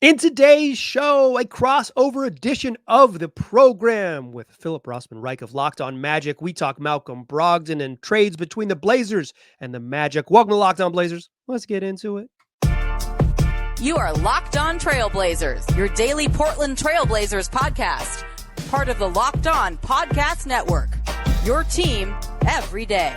In today's show, a crossover edition of the program with Phillip Rossman-Reich of Locked On Magic. We talk Malcolm Brogdon and trades between the Blazers and the Magic. Welcome to Locked On Blazers. Let's get into it. You are Locked On Trailblazers, your daily Portland Trailblazers podcast. Part of the Locked On Podcast Network, your team every day.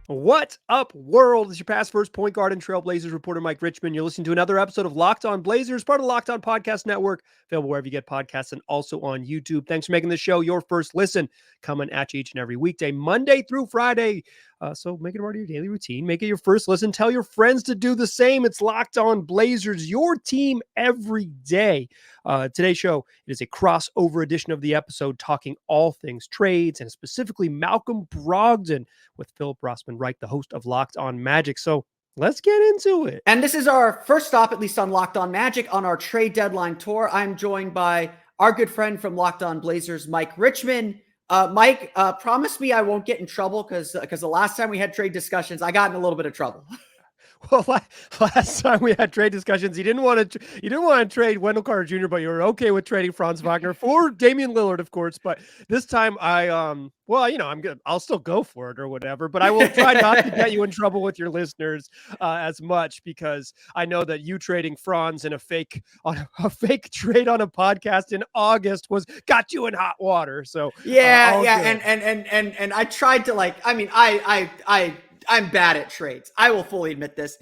What up, world? It's your past first point guard and Trailblazers reporter, Mike Richmond. You're listening to another episode of Locked On Blazers, part of the Locked On Podcast Network, available wherever you get podcasts and also on YouTube. Thanks for making the show your first listen, coming at you each and every weekday, Monday through Friday. So make it part of your daily routine. Make it your first listen. Tell your friends to do the same. It's Locked On Blazers, your team every day. Today's show, it is a crossover edition of the episode talking all things trades and specifically Malcolm Brogdon with Phillip Rossman-Reich, the host of Locked On Magic. So let's get into it. And this is our first stop, at least on Locked On Magic, on our trade deadline tour. I'm joined by our good friend from Locked On Blazers, Mike Richmond. Mike, promise me I won't get in trouble because the last time we had trade discussions, I got in a little bit of trouble. Well, last time we had trade discussions, you didn't want to trade Wendell Carter Jr., but you were okay with trading Franz Wagner for Damian Lillard, of course. But this time, I'm good. I'll still go for it or whatever. But I will try not to get you in trouble with your listeners as much, because I know that you trading Franz in a fake trade on a podcast in August got you in hot water. So and I tried to I'm bad at trades. I will fully admit this.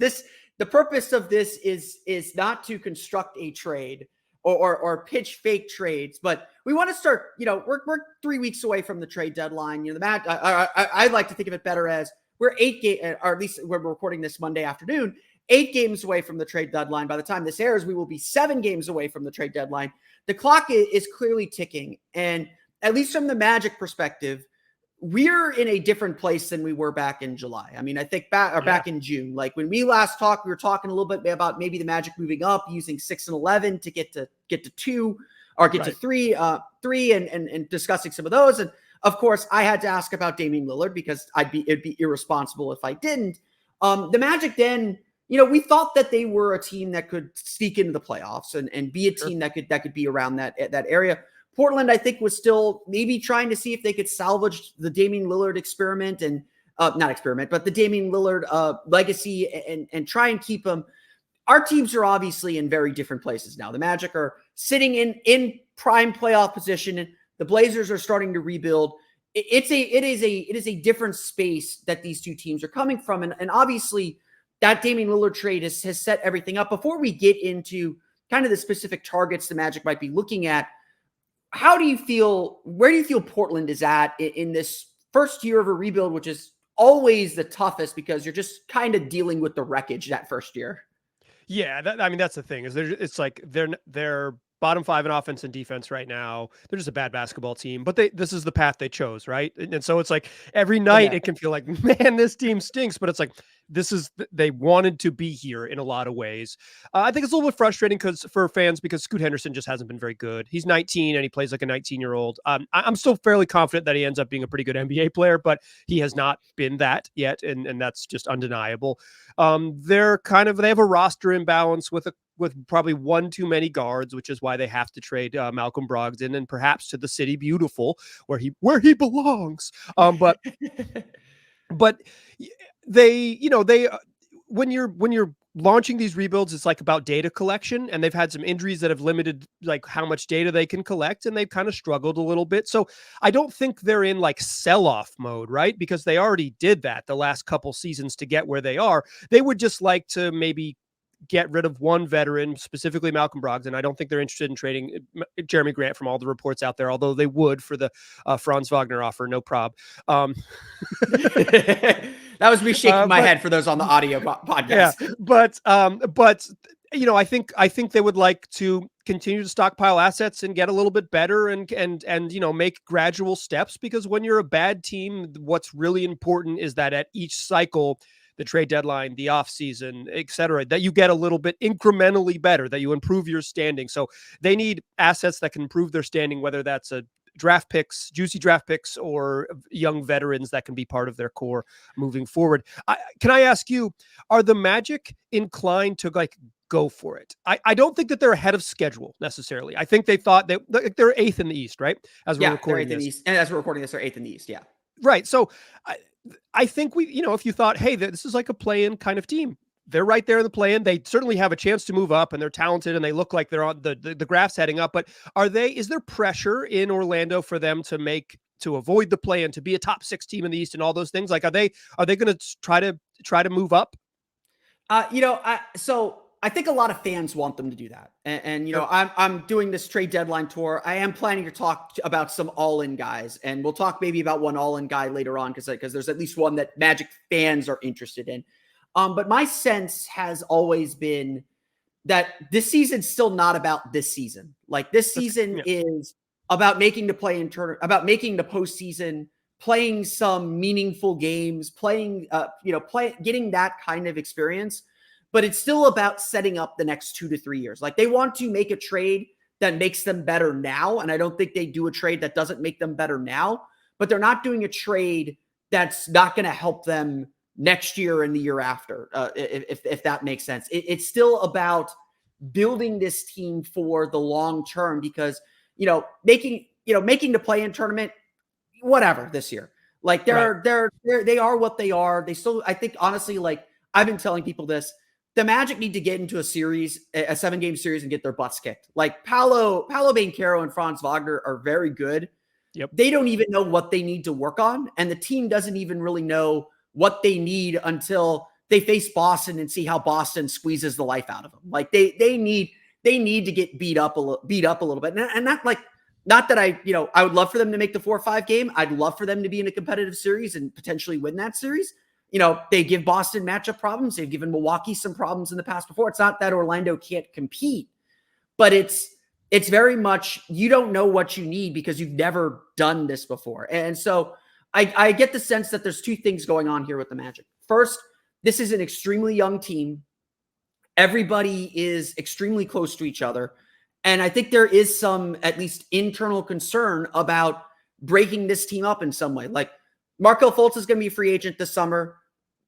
The purpose of this is not to construct a trade or pitch fake trades, but we want to start, we're 3 weeks away from the trade deadline. The match, I like to think of it better as we're 8 games, or at least we're recording this Monday afternoon, 8 games away from the trade deadline. By the time this airs, we will be 7 games away from the trade deadline. The clock is clearly ticking. And at least from the Magic perspective, we're in a different place than we were back in July. I mean, I think back in June, like when we last talked, we were talking a little bit about maybe the Magic moving up, using 6 and 11 to get to 2 or get to 3 and discussing some of those. And of course, I had to ask about Damian Lillard because it'd be irresponsible if I didn't. The Magic then, we thought that they were a team that could sneak into the playoffs and be a team that could be around that area. Portland, I think, was still maybe trying to see if they could salvage the Damian Lillard experiment and but the Damian Lillard legacy and try and keep him. Our teams are obviously in very different places now. The Magic are sitting in prime playoff position, and the Blazers are starting to rebuild. It is a different space that these two teams are coming from, and obviously that Damian Lillard trade has set everything up. Before we get into kind of the specific targets the Magic might be looking at, where do you feel Portland is at in this first year of a rebuild, which is always the toughest because you're just kind of dealing with the wreckage that first year? Yeah, that's the thing is it's like they're bottom 5 in offense and defense right now. They're just a bad basketball team, but this is the path they chose, right? And so it's like every night it can feel like, man, this team stinks, but it's like they wanted to be here in a lot of ways. I think it's a little bit frustrating for fans because Scoot Henderson just hasn't been very good. He's 19 and he plays like a 19-year-old. I'm still fairly confident that he ends up being a pretty good NBA player, but he has not been that yet, and that's just undeniable. They have a roster imbalance with probably one too many guards, which is why they have to trade Malcolm Brogdon and perhaps to the city beautiful where he belongs. But they when you're launching these rebuilds, it's like about data collection, and they've had some injuries that have limited like how much data they can collect, and they've kind of struggled a little bit. So I don't think they're in like sell-off mode, right? Because they already did that the last couple seasons to get where they are. They would just like to maybe get rid of one veteran, specifically Malcolm Brogdon. I don't think they're interested in trading Jeremy Grant from all the reports out there, although they would for the Franz Wagner offer, no prob. That was me shaking my head for those on the audio podcast. Yeah, but I think they would like to continue to stockpile assets and get a little bit better and make gradual steps, because when you're a bad team, what's really important is that at each cycle, the trade deadline, the offseason, et cetera, that you get a little bit incrementally better, that you improve your standing. So they need assets that can improve their standing, whether that's a draft picks, juicy draft picks, or young veterans that can be part of their core moving forward. Can I ask you, are the Magic inclined to like go for it? I don't think that they're ahead of schedule necessarily. I think they thought that they're 8th in the East, right? As we're recording they're 8th in the East. And as we're recording this, they're 8th in the East. Yeah. Right. So I think if you thought, hey, this is like a play-in kind of team, they're right there in the play-in. They certainly have a chance to move up, and they're talented, and they look like they're on the graph's heading up. But is there pressure in Orlando for them to avoid the play-in, to be a top 6 team in the East and all those things? Like, are they going to try to move up? So I think a lot of fans want them to do that. And I'm doing this trade deadline tour. I am planning to talk about some all-in guys, and we'll talk maybe about one all-in guy later on because there's at least one that Magic fans are interested in. But my sense has always been that this season's still not about this season. Like, this season is about making the play-in tournament, about making the postseason, playing some meaningful games, getting that kind of experience. But it's still about setting up the next 2 to 3 years. Like, they want to make a trade that makes them better now. And I don't think they do a trade that doesn't make them better now, but they're not doing a trade that's not going to help them next year and the year after, if that makes sense. It's still about building this team for the long term because, making the play-in tournament, whatever this year. Like, they are what they are. They still, I think, honestly, like, I've been telling people this, the Magic need to get into a 7-game series and get their butts kicked. Like, Paolo Banchero and Franz Wagner are very good. Yep. They don't even know what they need to work on. And the team doesn't even really know what they need until they face Boston and see how Boston squeezes the life out of them. Like, they need to get beat up a little bit. And not that I would love for them to make the 4-5 game. I'd love for them to be in a competitive series and potentially win that series. They give Boston matchup problems. They've given Milwaukee some problems in the past before. It's not that Orlando can't compete, but it's very much, you don't know what you need because you've never done this before. And so I get the sense that there's 2 things going on here with the Magic. First, this is an extremely young team. Everybody is extremely close to each other. And I think there is some, at least, internal concern about breaking this team up in some way. Like, Markelle Fultz is going to be a free agent this summer.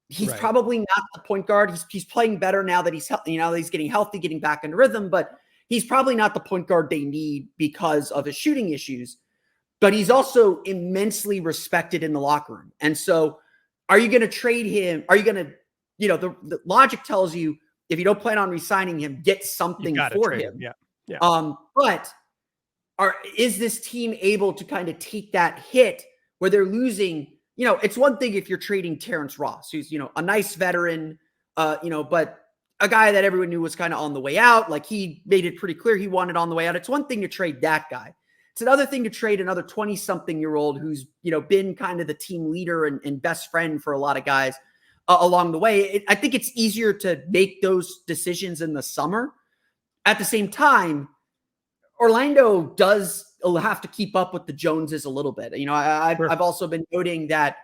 He's probably not the point guard. He's playing better now that he's he's getting healthy, getting back into rhythm, but he's probably not the point guard they need because of his shooting issues. But he's also immensely respected in the locker room. And so, are you going to trade him? Are you going to, the logic tells you, if you don't plan on re-signing him, get something for him. Yeah. But is this team able to kind of take that hit where they're losing? It's one thing if you're trading Terrence Ross, who's, a nice veteran, but a guy that everyone knew was kind of on the way out. Like, he made it pretty clear he wanted on the way out. It's one thing to trade that guy. It's another thing to trade another 20-something-year-old who's, been kind of the team leader and best friend for a lot of guys along the way. I think it's easier to make those decisions in the summer. At the same time, Orlando does have to keep up with the Joneses a little bit. I've also been noting that,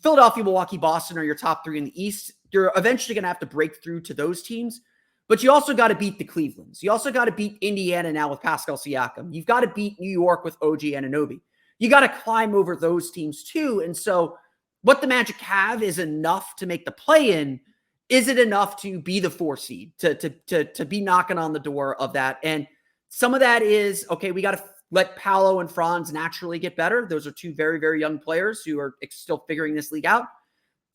Philadelphia, Milwaukee, Boston are your top 3 in the East. You're eventually going to have to break through to those teams. But you also got to beat the Clevelands. You also got to beat Indiana now with Pascal Siakam. You've got to beat New York with OG Anunoby. You got to climb over those teams too. And so what the Magic have is enough to make the play-in. Is it enough to be the 4 seed, to be knocking on the door of that? And some of that is, okay, we got to let Paolo and Franz naturally get better. Those are 2 very, very young players who are still figuring this league out.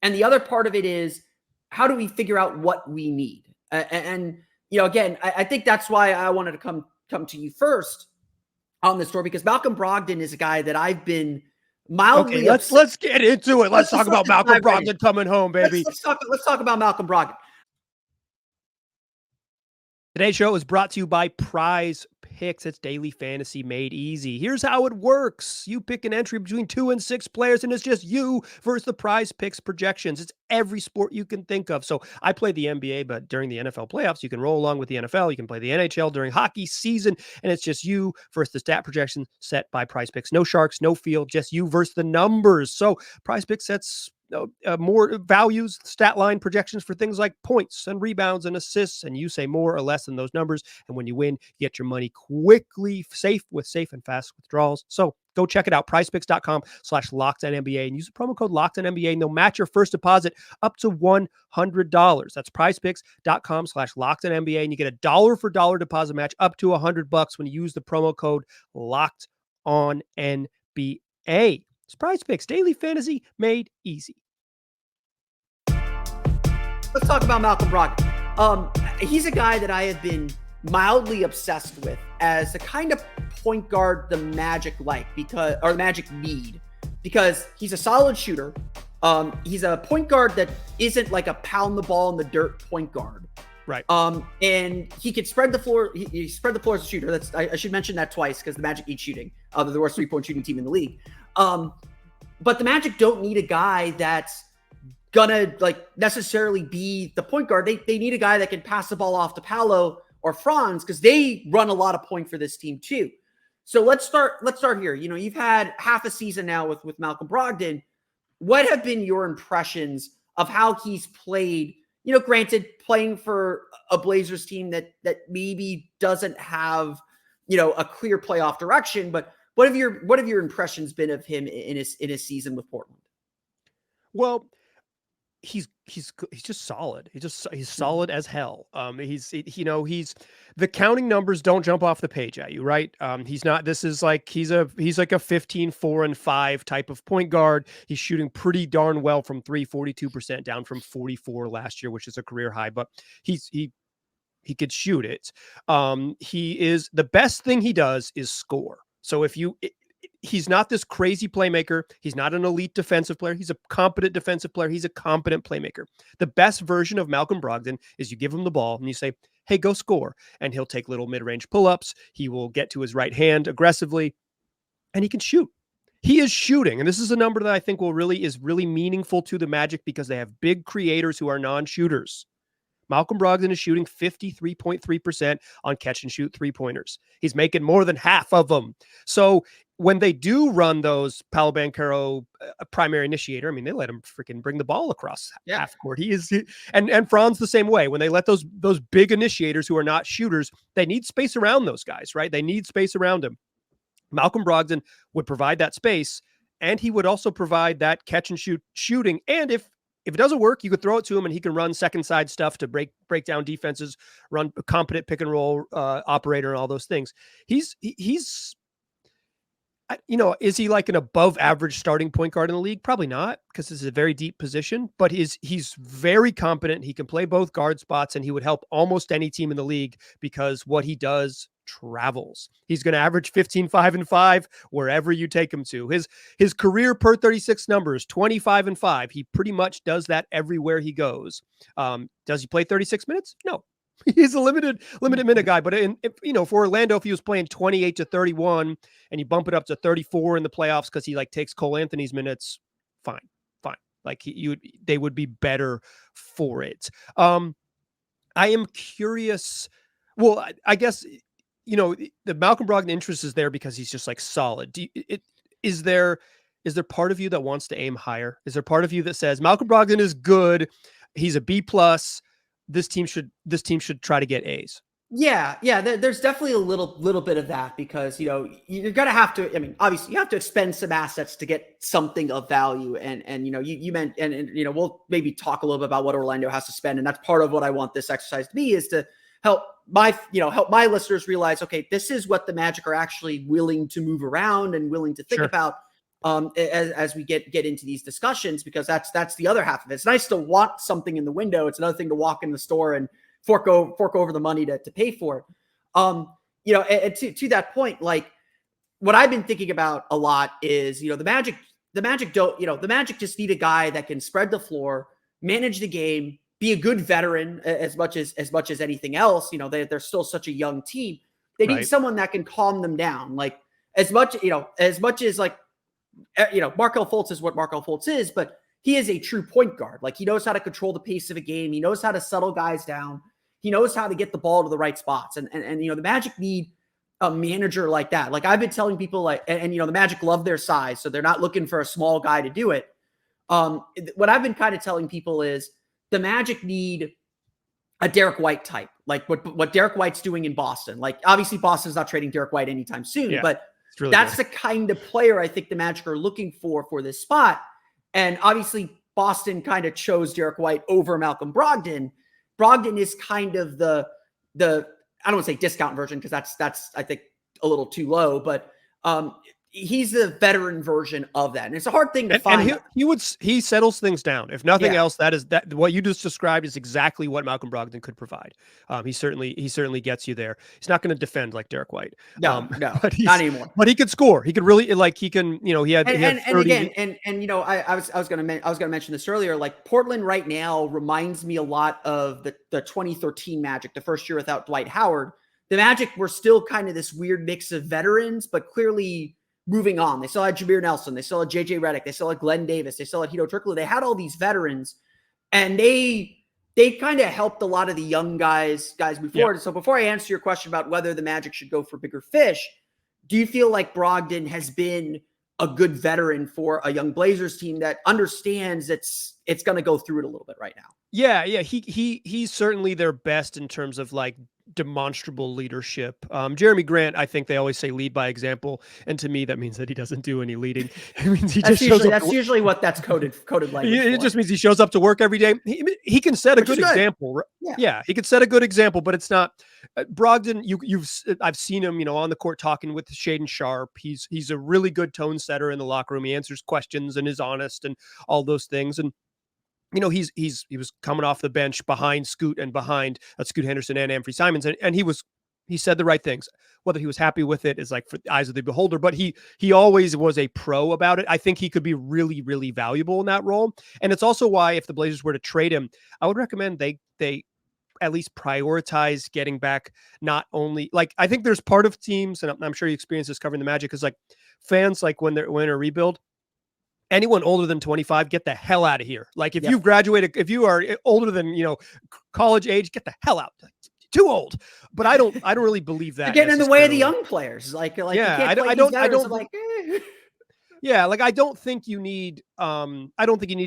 And the other part of it is, how do we figure out what we need? And again, I think that's why I wanted to come to you first on this story, because Malcolm Brogdon is a guy that I've been mildly. Okay, let's get into it. Let's talk about Malcolm Brogdon coming home, baby. Let's talk about Malcolm Brogdon. Today's show is brought to you by PrizePicks. It's daily fantasy made easy. Here's how it works. You pick an entry between 2 and 6 players, and it's just you versus the PrizePicks projections. It's every sport you can think of. So I play the NBA, but during the NFL playoffs, you can roll along with the NFL. You can play the NHL during hockey season, and it's just you versus the stat projection set by PrizePicks. No sharks, no field, just you versus the numbers. So PrizePicks sets more values, stat line projections for things like points and rebounds and assists, and you say more or less than those numbers. And when you win, you get your money quickly, safe and fast withdrawals. So go check it out, prizepicks.com/LockedOnNBA, and use the promo code LockedOnNBA, and they'll match your first deposit up to $100. That's prizepicks.com/LockedOnNBA, and you get a dollar for dollar deposit match up to $100 when you use the promo code LockedOnNBA. It's PrizePicks, daily fantasy made easy. Let's talk about Malcolm Brogdon. He's a guy that I have been mildly obsessed with as the kind of point guard the Magic the Magic need, because he's a solid shooter. He's a point guard that isn't like a pound the ball in the dirt point guard. Right. And he can spread the floor. He spread the floor as a shooter. I should mention that twice because the Magic eat shooting. They're the worst 3-point shooting team in the league. But the Magic don't need a guy that's gonna like necessarily be the point guard. They need a guy that can pass the ball off to Paolo or Franz, because they run a lot of point for this team too. So let's start here. You've had half a season now with Malcolm Brogdon. What have been your impressions of how he's played? Granted, playing for a Blazers team that maybe doesn't have, a clear playoff direction, but what have your impressions been of him in his season with Portland? Well, he's just solid. He's solid as hell. He's the counting numbers don't jump off the page at you, right? He's like a 15, 4, and 5 type of point guard. He's shooting pretty darn well from 3, 42% down from 44 last year, which is a career high, but he could shoot it. The best thing he does is score. So he's not this crazy playmaker. He's not an elite defensive player. He's a competent defensive player. He's a competent playmaker. The best version of Malcolm Brogdon is you give him the ball and you say, hey, go score. And he'll take little mid-range pull-ups. He will get to his right hand aggressively, and he can shoot. He is shooting. And this is a number that I think is really meaningful to the Magic because they have big creators who are non-shooters. Malcolm Brogdon is shooting 53.3% on catch and shoot 3-pointers. He's making more than half of them. So when they do run those Paolo Banchero primary initiator, they let him freaking bring the ball across half court. And Franz the same way. When they let those big initiators who are not shooters, they need space around those guys, right? They need space around him. Malcolm Brogdon would provide that space, and he would also provide that catch and shooting. And if it doesn't work, you could throw it to him and he can run second side stuff to break down defenses, run a competent pick and roll operator and all those things. He's is he like an above average starting point guard in the league? Probably not, because this is a very deep position, but he's very competent. He can play both guard spots, and he would help almost any team in the league because what he does travels. He's going to average 15, 5, and 5 wherever you take him to. His career per 36 numbers, 25 and 5. He pretty much does that everywhere he goes. Does he play 36 minutes? No. He's a limited minute guy, but for Orlando, if he was playing 28 to 31 and you bump it up to 34 in the playoffs because he takes Cole Anthony's minutes, fine. They would be better for it. I am curious. Well, I guess the Malcolm Brogdon interest is there because he's just solid. Is there part of you that wants to aim higher? Is there part of you that says Malcolm Brogdon is good? He's a B+. This team should try to get A's. Yeah. There's definitely a little bit of that because, you're going to have to, obviously you have to expend some assets to get something of value. And you meant, and we'll maybe talk a little bit about what Orlando has to spend. And that's part of what I want this exercise to be, is to help my listeners realize, okay, this is what the Magic are actually willing to move around and willing to think about. As we get into these discussions, because that's the other half of it. It's nice to want something in the window. It's another thing to walk in the store and fork over the money to pay for it. And to that point, what I've been thinking about a lot is, the Magic just need a guy that can spread the floor, manage the game, be a good veteran as much as anything else. They're still such a young team. They need someone that can calm them down. As much as Markelle Fultz is what Markelle Fultz is, but he is a true point guard. He knows how to control the pace of a game. He knows how to settle guys down. He knows how to get the ball to the right spots. And the Magic need a manager like that. I've been telling people, the Magic love their size, so they're not looking for a small guy to do it. What I've been kind of telling people is the Magic need a Derek White type, like what Derek White's doing in Boston. Like, obviously Boston's not trading Derek White anytime soon, but really that's good. the kind of player I think the Magic are looking for this spot. And obviously Boston kind of chose Derek White over Malcolm Brogdon. Brogdon is kind of the I don't want to say discount version, because that's I think a little too low, but he's the veteran version of that. And it's a hard thing to find. And he settles things down. If nothing else, that what you just described is exactly what Malcolm Brogdon could provide. He certainly gets you there. He's not going to defend like Derek White. No, not anymore. But he could score. He could really, like, he can, he had, and again, I was going to mention this earlier. Like, Portland right now reminds me a lot of the 2013 Magic, the first year without Dwight Howard. The Magic were still kind of this weird mix of veterans, but clearly moving on. They still had Jameer Nelson. They still had JJ Redick. They still had Glenn Davis. They still had Hito Turkoglu. They had all these veterans, and they kind of helped a lot of the young guys move forward. So before I answer your question about whether the Magic should go for bigger fish, do you feel like Brogdon has been a good veteran for a young Blazers team that understands it's going to go through it a little bit right now? Yeah. He's certainly their best in terms of like demonstrable leadership. Jeremy Grant, I think they always say lead by example, and to me that means that he doesn't do any leading. It means he just shows up. That's usually what that's coded language. It just means he shows up to work every day. He can set a good example. Yeah, he could set a good example, but it's not Brogdon. I've seen him, on the court talking with Shaedon Sharpe. He's a really good tone setter in the locker room. He answers questions and is honest and all those things. And he was coming off the bench behind Scoot and behind Scoot Henderson and Anfernee Simons, and he said the right things. Whether he was happy with it is like for the eyes of the beholder, but he always was a pro about it. I think he could be really, really valuable in that role, and it's also why if the Blazers were to trade him, I would recommend they at least prioritize getting back. Not only, like, I think there's part of teams, and I'm sure you experienced this covering the Magic, because like fans, like when they're in a rebuild, anyone older than 25, get the hell out of here. Like, if you've graduated, if you are older than, college age, get the hell out. Too old. But I don't really believe that. Getting in the way of the young players. I don't think you need,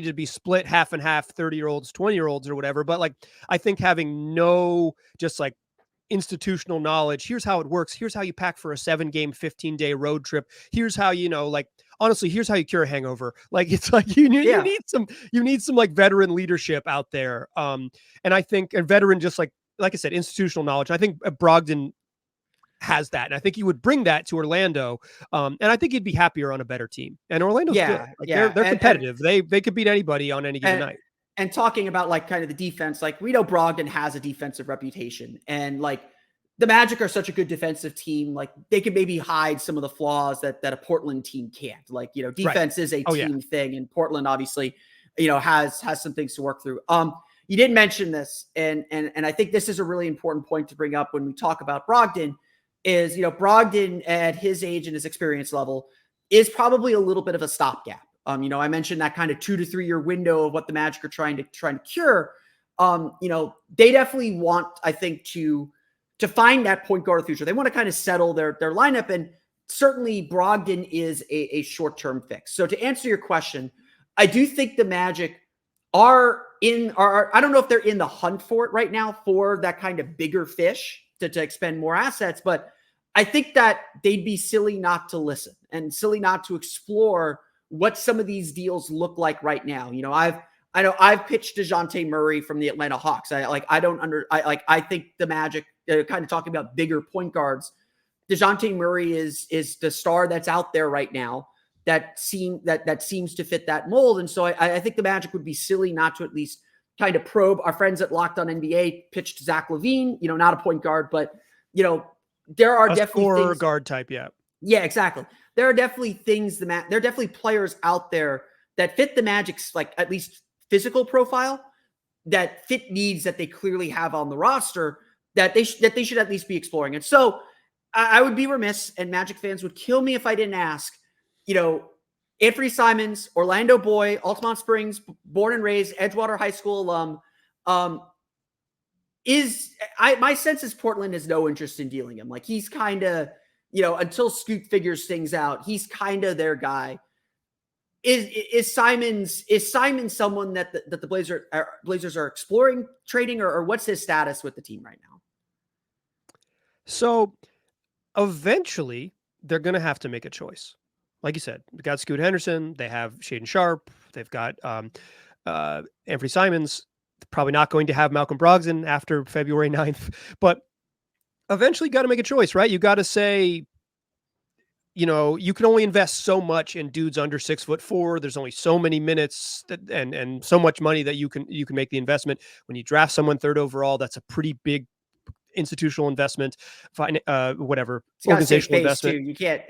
to be split half and half, 30-year-olds, 20-year-olds or whatever. But like, I think having just like institutional knowledge, here's how it works. Here's how you pack for a 7-game, 15-day road trip. Here's how, honestly, here's how you cure a hangover. Like, it's like you need some like veteran leadership out there. And I think a veteran, just like I said, institutional knowledge. I think Brogdon has that, and I think he would bring that to Orlando. And I think he'd be happier on a better team. And Orlando's good. Like, they're competitive. They could beat anybody on any given night. And talking about like kind of the defense, like we know Brogdon has a defensive reputation, and like the Magic are such a good defensive team. Like, they could maybe hide some of the flaws that a Portland team can't. Like, defense is a team thing, and Portland obviously, has some things to work through. You didn't mention this, and I think this is a really important point to bring up when we talk about Brogdon. Is Brogdon at his age and his experience level is probably a little bit of a stopgap. I mentioned that kind of 2 to 3 year window of what the Magic are trying to cure. They definitely want, I think, to find that point guard of the future. They want to kind of settle their lineup, and certainly Brogdon is a short-term fix. So to answer your question, I do think the Magic are I don't know if they're in the hunt for it right now for that kind of bigger fish to expend more assets, but I think that they'd be silly not to listen and silly not to explore what some of these deals look like right now. I've pitched DeJounte Murray from the Atlanta Hawks. I think the Magic, kind of talking about bigger point guards, DeJounte Murray is the star that's out there right now that seems to fit that mold. And so I think the Magic would be silly not to at least kind of probe. Our friends at Locked On NBA pitched Zach LaVine, not a point guard, but there are definitely things, guard type. Yeah. Yeah, exactly. There are definitely things there are definitely players out there that fit the Magic's, like, at least physical profile, that fit needs that they clearly have on the roster that they should at least be exploring. And so I would be remiss, and Magic fans would kill me if I didn't ask, Anfernee Simons, Orlando boy, Altamont Springs, born and raised, Edgewater High School alum, my sense is Portland has no interest in dealing him. Like, he's kind of, until Scoot figures things out, he's kind of their guy. is Simons someone that the Blazers are exploring trading, or what's his status with the team right now? So eventually they're going to have to make a choice. Like you said, we got Scoot Henderson. They have Shaedon Sharpe. They've got Anthony Simons. Probably not going to have Malcolm Brogdon after February 9th, but eventually got to make a choice, right? You got to say, you can only invest so much in dudes under 6'4". There's only so many minutes and so much money that you can make the investment. When you draft someone third overall, that's a pretty big institutional investment, whatever, organizational investment. Too. You can't,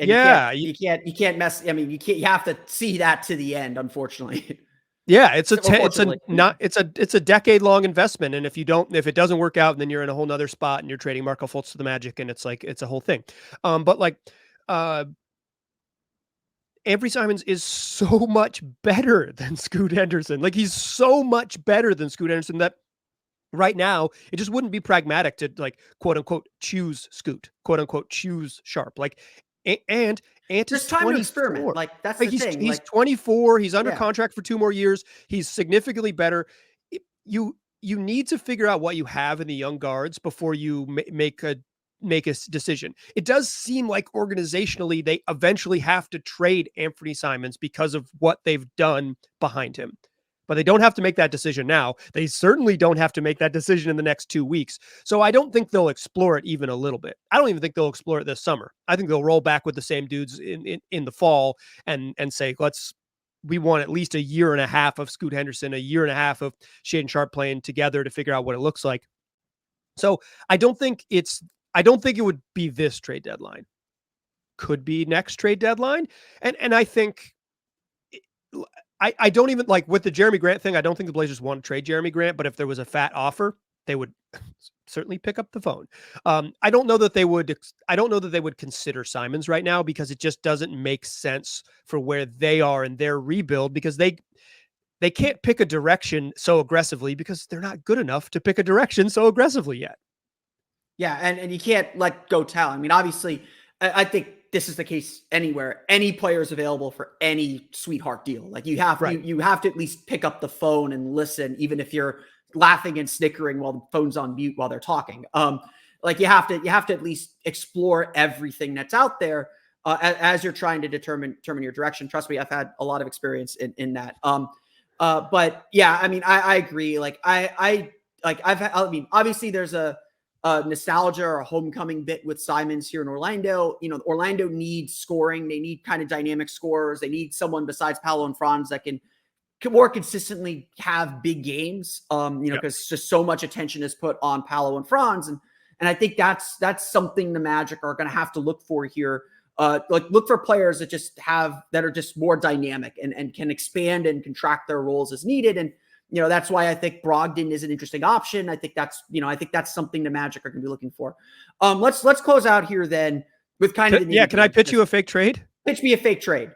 you can't mess. I mean, you have to see that to the end, unfortunately. Yeah, it's a decade-long investment, and if it doesn't work out, then you're in a whole nother spot, and you're trading Marco Fultz to the Magic, and it's a whole thing. But Anthony Simons is so much better than Scoot Henderson. Like, he's so much better than Scoot Henderson that right now it just wouldn't be pragmatic to, like, quote unquote choose Scoot, quote unquote choose Sharpe. Like, and there's time to experiment. Like, that's the thing. He's 24. He's under contract for 2 more years. He's significantly better. You need to figure out what you have in the young guards before you make a decision. It does seem like organizationally they eventually have to trade Anthony Simons because of what they've done behind him. But they don't have to make that decision now. They certainly don't have to make that decision in the next 2 weeks. So I don't think they'll explore it even a little bit. I don't even think they'll explore it this summer. I think they'll roll back with the same dudes in the fall and say, we want at least a year and a half of Scoot Henderson, a year and a half of Shaedon Sharpe playing together to figure out what it looks like. So I don't think it would be this trade deadline. Could be next trade deadline. And I think I don't even, like, with the Jeremy Grant thing, I don't think the Blazers want to trade Jeremy Grant, but if there was a fat offer, they would certainly pick up the phone. I don't know that they would consider Simons right now, because it just doesn't make sense for where they are in their rebuild, because they can't pick a direction so aggressively because they're not good enough to pick a direction so aggressively yet. Yeah. And you can't let go tell. I mean, obviously, I think this is the case anywhere. Any player is available for any sweetheart deal. Like, you have to at least pick up the phone and listen, even if you're laughing and snickering while the phone's on mute while they're talking. Like, you have to at least explore everything that's out there as you're trying to determine your direction. Trust me, I've had a lot of experience in that. But yeah, I mean, I agree. Like, obviously there's a nostalgia or a homecoming bit with Simons here in Orlando. Orlando needs scoring. They need kind of dynamic scorers. They need someone besides Paolo and Franz that can more consistently have big games. Because just so much attention is put on Paolo and Franz. And I think that's something the Magic are going to have to look for here. Look for players that are just more dynamic and can expand and contract their roles as needed. And, that's why I think Brogdon is an interesting option. I think that's something the Magic are going to be looking for. Let's close out here then with kind of can I pitch you a fake trade? Pitch me a fake trade.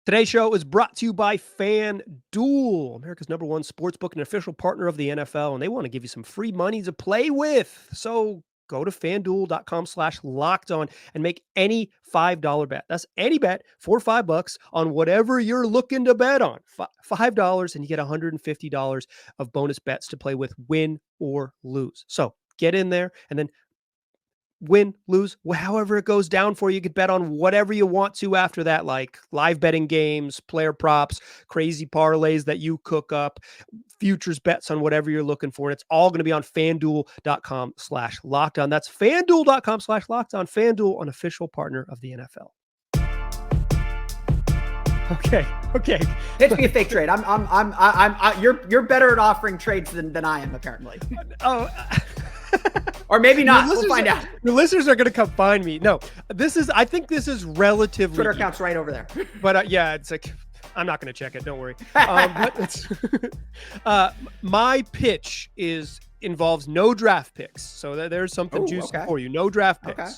Today's show is brought to you by FanDuel, America's #1 sportsbook and official partner of the NFL, and they want to give you some free money to play with. So go to FanDuel.com/lockedon and make any $5 bet. That's any bet for $5 on whatever you're looking to bet on. $5, and you get $150 of bonus bets to play with, win or lose. So get in there and then win, lose, however it goes down for you. You could bet on whatever you want to after that, like live betting games, player props, crazy parlays that you cook up, futures bets on whatever you're looking for. And it's all going to be on FanDuel.com/lockedon. That's FanDuel.com/lockedon. FanDuel, an official partner of the NFL. Okay. Pitch me a fake trade. You're better at offering trades than I am, apparently. Oh. Or maybe not. We'll find out. The listeners are going to come find me. No, I think this is relatively. Twitter account's right over there. But it's like, I'm not going to check it. Don't worry. My pitch involves no draft picks. So there's something juicy for you. No draft picks. Okay.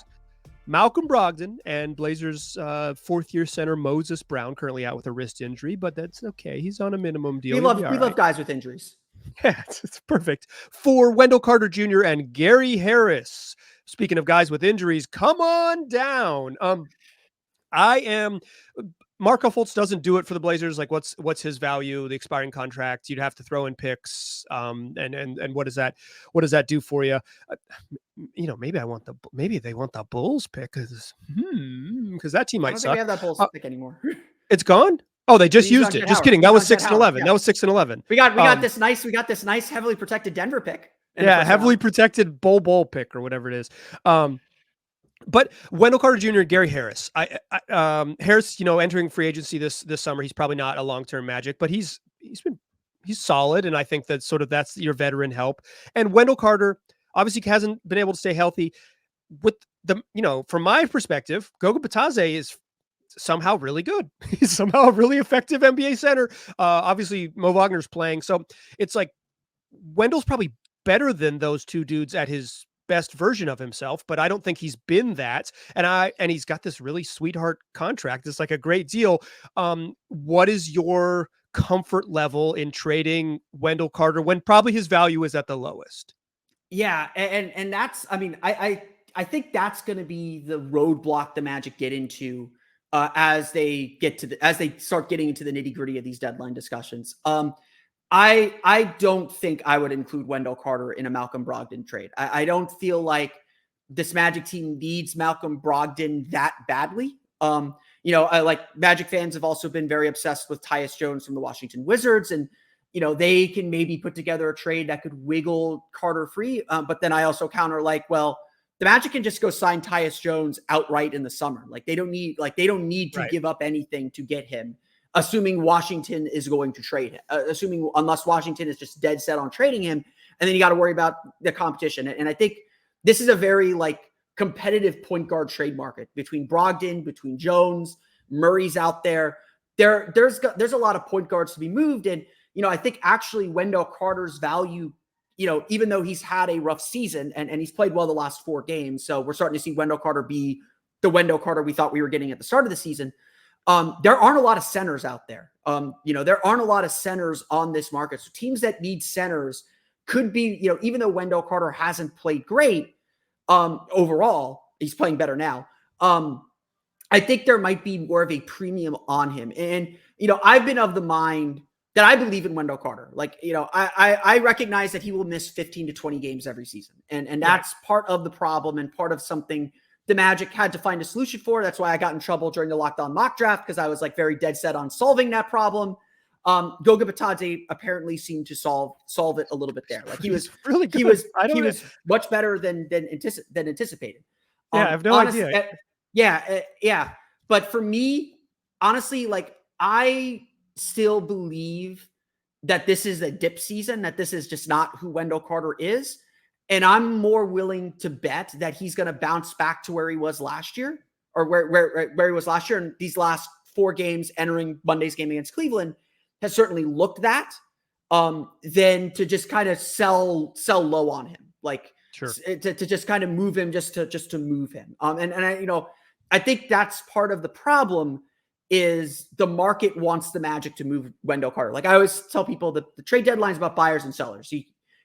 Malcolm Brogdon and Blazers 4th-year center Moses Brown, currently out with a wrist injury, but that's okay. He's on a minimum deal. We love guys with injuries. Yeah, it's perfect. For Wendell Carter Jr. and Gary Harris. Speaking of guys with injuries, come on down. I am. Markelle Fultz doesn't do it for the Blazers. Like, what's his value? The expiring contract. You'd have to throw in picks. And what does that do for you? Maybe they want the Bulls pick because that team I might don't think suck. we have that Bulls pick anymore. It's gone. Oh, they just used it. Just kidding. That was 6 and 11. Yeah. That was 6 and 11. We got this nice heavily protected Denver pick. Yeah, heavily protected bowl pick or whatever it is. But Wendell Carter Jr. and Gary Harris. Harris, entering free agency this summer, he's probably not a long-term Magic, but he's solid, and I think that's your veteran help. And Wendell Carter obviously hasn't been able to stay healthy. With from my perspective, Goga Bitadze is somehow really good. He's somehow a really effective NBA center. Obviously, Mo Wagner's playing, so it's like Wendell's probably better than those two dudes at his best version of himself, but I don't think he's been that. And he's got this really sweetheart contract. It's like a great deal. What is your comfort level in trading Wendell Carter when probably his value is at the lowest? Yeah, and that's, I think that's going to be the roadblock the Magic get into as they start getting into the nitty-gritty of these deadline discussions. I don't think I would include Wendell Carter in a Malcolm Brogdon trade. I don't feel like this Magic team needs Malcolm Brogdon that badly. Like Magic fans have also been very obsessed with Tyus Jones from the Washington Wizards, and they can maybe put together a trade that could wiggle Carter free. But then I also counter the Magic can just go sign Tyus Jones outright in the summer. They don't need to give up anything to get him. Assuming Washington is going to trade him, unless Washington is just dead set on trading him, and then you got to worry about the competition. And I think this is a very competitive point guard trade market between Brogdon, between Jones, Murray's out there. There's a lot of point guards to be moved, and I think actually Wendell Carter's value, even though he's had a rough season and he's played well the last 4 games, so we're starting to see Wendell Carter be the Wendell Carter we thought we were getting at the start of the season. There aren't a lot of centers out there. There aren't a lot of centers on this market. So teams that need centers could be, even though Wendell Carter hasn't played great overall, he's playing better now. I think there might be more of a premium on him. And, I've been of the mind that I believe in Wendell Carter. I recognize that he will miss 15 to 20 games every season. And that's part of the problem and part of something the Magic had to find a solution for. That's why I got in trouble during the Locked On mock draft, because I was very dead set on solving that problem. Goga Bitadze apparently seemed to solve it a little bit there. He was really good. He was much better than anticipated. Yeah, I have no idea. Yeah. But for me, honestly, I still believe that this is a dip season, that this is just not who Wendell Carter is. And I'm more willing to bet that he's going to bounce back to where he was last year, or where he was last year. And these last 4 games entering Monday's game against Cleveland has certainly looked that, than to just kind of sell low on him, Sure. to just kind of move him just to move him. I think that's part of the problem is the market wants the Magic to move Wendell Carter. I always tell people that the trade deadline is about buyers and sellers.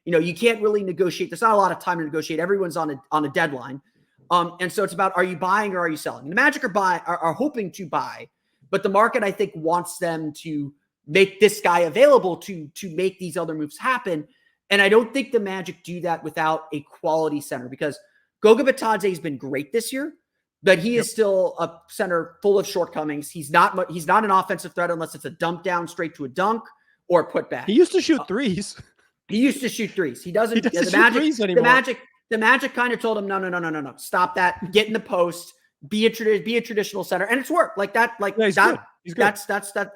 You can't really negotiate. There's not a lot of time to negotiate. Everyone's on a deadline. And so it's about, are you buying or are you selling? And the Magic are hoping to buy, but the market, I think, wants them to make this guy available to make these other moves happen. And I don't think the Magic do that without a quality center, because Goga Bitadze has been great this year, but he is still a center full of shortcomings. He's not an offensive threat unless it's a dump down straight to a dunk or a putback. He used to shoot threes. He used to shoot threes. He doesn't. The Magic kind of told him, no, stop that. Get in the post. Be a traditional center, and it's worked. He's good.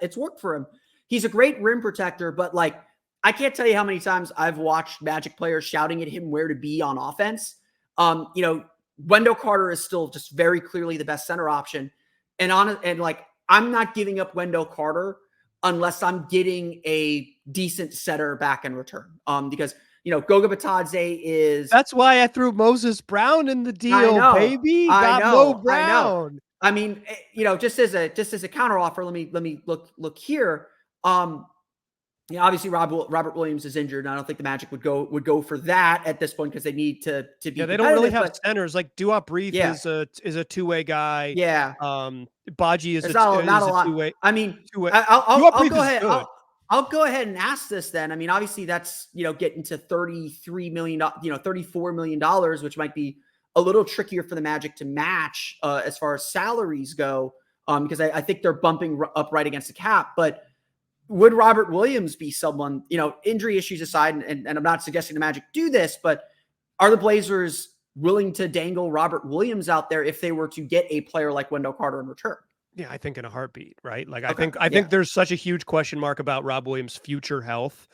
It's worked for him. He's a great rim protector, but I can't tell you how many times I've watched Magic players shouting at him where to be on offense. Wendell Carter is still just very clearly the best center option, and I'm not giving up Wendell Carter unless I'm getting a decent setter back in return. Because, Goga Bitadze is... That's why I threw Moses Brown in the deal, baby. Got Mo Brown. I mean, just as a counter offer, let me look here. Yeah, obviously Robert Williams is injured, and I don't think the Magic would go for that at this point because they need to be Yeah, they don't really have but centers. Like Duop Brief yeah, is a two-way guy. yeah. Baji There's not a is a lot. two-way. I mean, Two-way. I'll, Duop I'll Brief go is ahead. good. I'll go ahead and ask this then. I mean, obviously that's, getting to $33 million, $34 million, which might be a little trickier for the Magic to match as far as salaries go, because I think they're bumping up right against the cap. But would Robert Williams be someone, injury issues aside, and I'm not suggesting the Magic do this, but are the Blazers willing to dangle Robert Williams out there if they were to get a player like Wendell Carter in return? Yeah, I think in a heartbeat, right? Like Okay. I think there's such a huge question mark about Rob Williams' future health.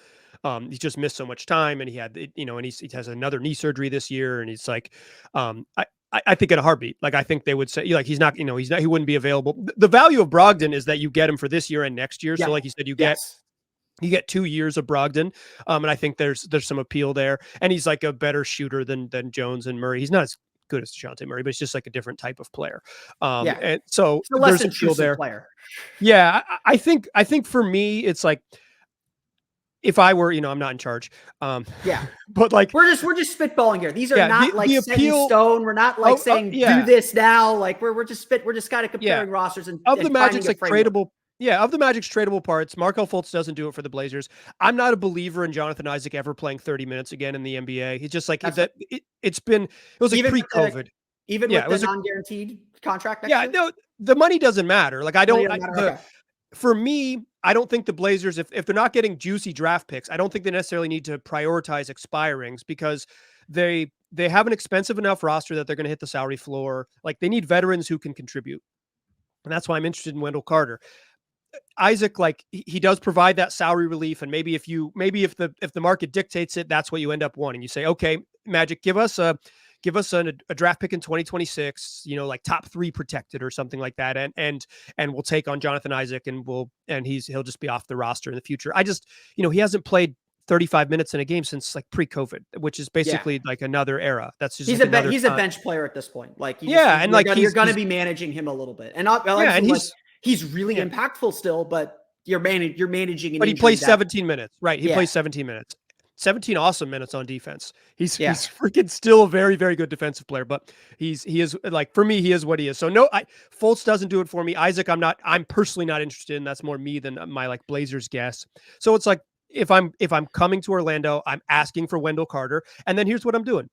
He's just missed so much time, and he had, and he has another knee surgery this year, and he's like, I think in a heartbeat, like I think they would say, like he wouldn't be available. The value of Brogdon is that you get him for this year and next year. Yeah. So like you said, you get 2 years of Brogdon, and I think there's some appeal there, and he's like a better shooter than Jones and Murray. He's not as good as DeJounte Murray, but it's just like a different type of player. And so it's a less there's appeal there. Player. Yeah, I think for me, it's like if I were, I'm not in charge. Yeah, but like we're just spitballing here. These are not like set in stone. We're not like saying do this now. Like we're just kind of comparing rosters and of the Magic's like tradable. Yeah, of the Magic's tradable parts, Markelle Fultz doesn't do it for the Blazers. I'm not a believer in Jonathan Isaac ever playing 30 minutes again in the NBA. He's just like that. It was like pre-COVID. Even with the non-guaranteed contract. No, the money doesn't matter. Like for me, I don't think the Blazers, if they're not getting juicy draft picks, I don't think they necessarily need to prioritize expirings because they have an expensive enough roster that they're going to hit the salary floor. Like they need veterans who can contribute. And that's why I'm interested in Wendell Carter. Isaac, like he does provide that salary relief. And maybe if the market dictates it, that's what you end up wanting. You say, okay, Magic, give us a draft pick in 2026, like top 3 protected or something like that. And we'll take on Jonathan Isaac and he'll just be off the roster in the future. I just, he hasn't played 35 minutes in a game since like pre-COVID, which is basically like another era. That's just he's a bench player at this point. Like, you're going to be managing him a little bit. And he's really impactful still, but you're managing. But he plays 17 minutes, right? He plays 17 minutes. 17 awesome minutes on defense. He's freaking still a very, very good defensive player, but he is like, for me, he is what he is. So no, Fultz doesn't do it for me. Isaac, I'm personally not interested in. That's more me than my like Blazers guess. So it's like, if I'm coming to Orlando, I'm asking for Wendell Carter. And then here's what I'm doing.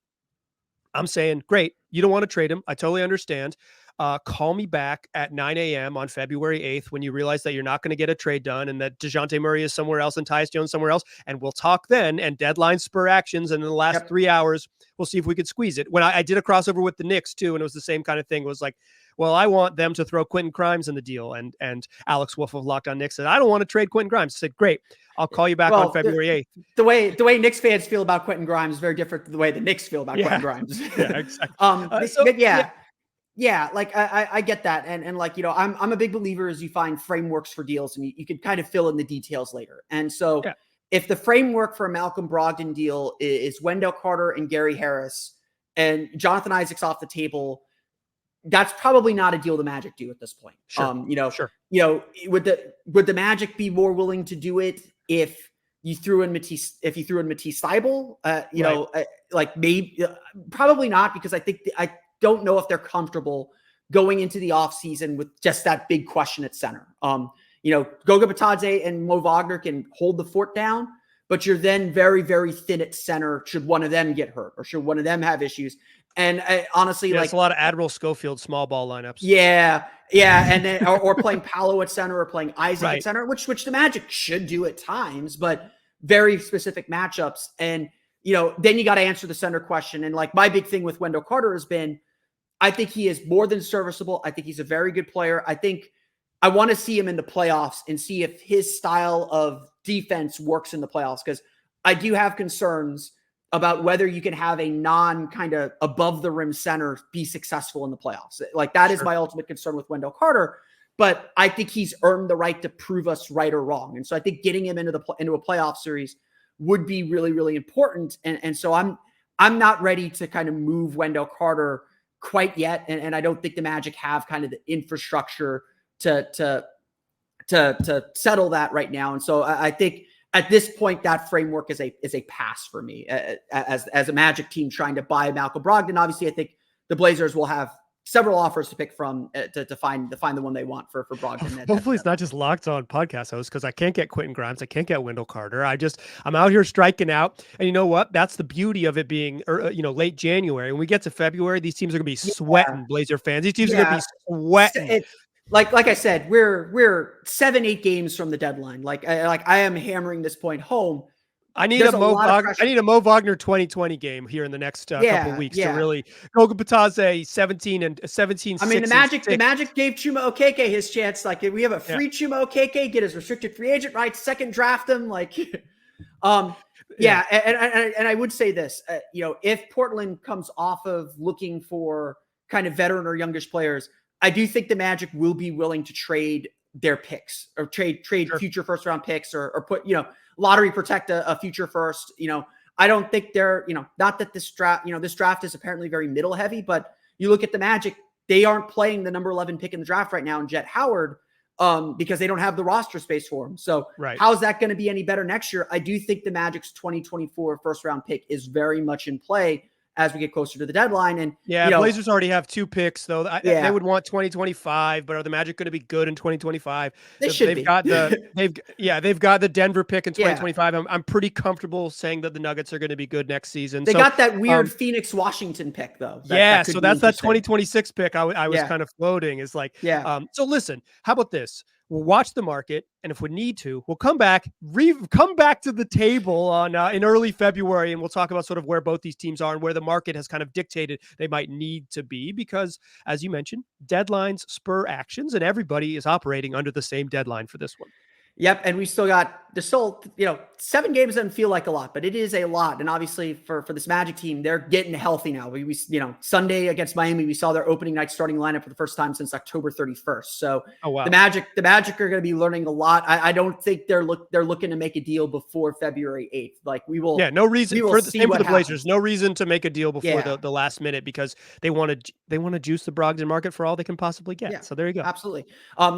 I'm saying, great. You don't want to trade him. I totally understand. Call me back at 9 a.m. on February 8th when you realize that you're not going to get a trade done and that DeJounte Murray is somewhere else and Tyus Jones somewhere else. And we'll talk then, and deadline spur actions. And in the last 3 hours, we'll see if we could squeeze it. When I did a crossover with the Knicks too, and it was the same kind of thing. It was like, well, I want them to throw Quentin Grimes in the deal. And Alex Wolf of Locked On Knicks said, I don't want to trade Quentin Grimes. I said, great. I'll call you back on February 8th. The way Knicks fans feel about Quentin Grimes is very different than the way the Knicks feel about Quentin Grimes. Yeah, exactly. Like I get that. And like, I'm a big believer as you find frameworks for deals and you can kind of fill in the details later. And so if the framework for a Malcolm Brogdon deal is Wendell Carter and Gary Harris and Jonathan Isaac's off the table, that's probably not a deal the Magic do at this point. Would the Magic be more willing to do it if you threw in Matisse Thybulle? Like maybe, probably not, because I don't know if they're comfortable going into the offseason with just that big question at center. Goga Bitadze and Mo Wagner can hold the fort down, but you're then very, very thin at center should one of them get hurt or should one of them have issues. And honestly, it's a lot of Admiral Schofield small ball lineups. Yeah. And then, or playing Paolo at center or playing Isaac at center, which the Magic should do at times, but very specific matchups. And, then you got to answer the center question. And like my big thing with Wendell Carter has been, I think he is more than serviceable. I think he's a very good player. I think I want to see him in the playoffs and see if his style of defense works in the playoffs, because I do have concerns about whether you can have a non kind of above the rim center be successful in the playoffs. Like that is my ultimate concern with Wendell Carter, but I think he's earned the right to prove us right or wrong. And so I think getting him into a playoff series would be really, really important. And so I'm not ready to kind of move Wendell Carter quite yet. And I don't think the Magic have kind of the infrastructure to settle that right now. And so I think at this point, that framework is a pass for me as a Magic team trying to buy Malcolm Brogdon. Obviously, I think the Blazers will have several offers to pick from to find the one they want for Brogdon. Hopefully it's not just Locked On podcast hosts, because I can't get Quentin Grimes. I can't get Wendell Carter. I'm out here striking out. And you know what? That's the beauty of it being, late January. When we get to February, these teams are going to be sweating, Blazer fans. These teams are going to be sweating. Like I said, we're 7-8 games from the deadline. Like I am hammering this point home. I need a Mo Wagner 2020 game here in the next couple of weeks to really Goga Batadze 17. I mean, the Magic gave Chuma Okeke his chance. Like, we have a free Chuma Okeke, get his restricted free agent rights, second draft him. Like, and I would say this, if Portland comes off of looking for kind of veteran or youngish players, I do think the Magic will be willing to trade their picks or trade future first round picks or put, lottery protect a future first. I don't think they're, not that this draft is apparently very middle heavy, but you look at the Magic, they aren't playing the number 11 pick in the draft right now in Jet Howard because they don't have the roster space for him. So how's that going to be any better next year? I do think the Magic's 2024 first round pick is very much in play as we get closer to the deadline. And Blazers already have 2 picks though. They would want 2025, but are the Magic going to be good in 2025? They've got the Denver pick in 2025. I'm pretty comfortable saying that the Nuggets are going to be good next season. They got that weird Phoenix Washington pick though. So that's that 2026 pick. I was kind of floating. It's like, so listen, how about this? We'll watch the market, and if we need to, we'll come back to the table on in early February, and we'll talk about sort of where both these teams are and where the market has kind of dictated they might need to be, because, as you mentioned, deadlines spur actions, and everybody is operating under the same deadline for this one. Yep, and there's still 7 games doesn't feel like a lot, but it is a lot. And obviously for this Magic team, they're getting healthy now. We Sunday against Miami, we saw their opening night starting lineup for the first time since October 31st. So the Magic are going to be learning a lot. I don't think they're looking to make a deal before February 8th. Like we will. Yeah, no reason for the same for the Blazers. No reason to make a deal before the last minute, because they want to juice the Brogdon market for all they can possibly get. Yeah, so there you go. Absolutely.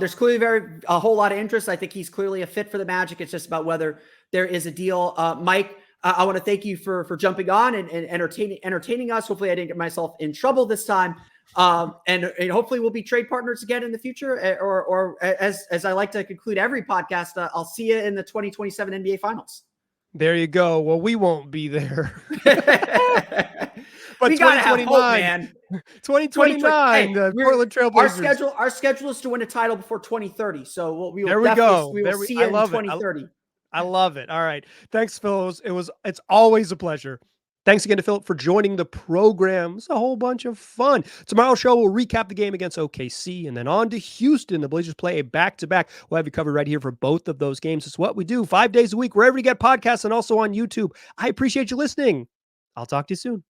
There's clearly a whole lot of interest. I think he's clearly a fit for the Magic. It's just about whether there is a deal. Mike, I want to thank you for jumping on and entertaining us. Hopefully I didn't get myself in trouble this time. And hopefully we'll be trade partners again in the future, or as I like to conclude every podcast, I'll see you in the 2027 NBA Finals. There you go. Well, we won't be there. But we gotta have hope, man. 2029, the Portland Trailblazers. Our schedule is to win a title before 2030. So we will see you in 2030. I love it. All right. Thanks, Phil. It's always a pleasure. Thanks again to Phillip for joining the program. It's a whole bunch of fun. Tomorrow's show, we'll recap the game against OKC and then on to Houston. The Blazers play a back-to-back. We'll have you covered right here for both of those games. It's what we do 5 days a week, wherever you get podcasts and also on YouTube. I appreciate you listening. I'll talk to you soon.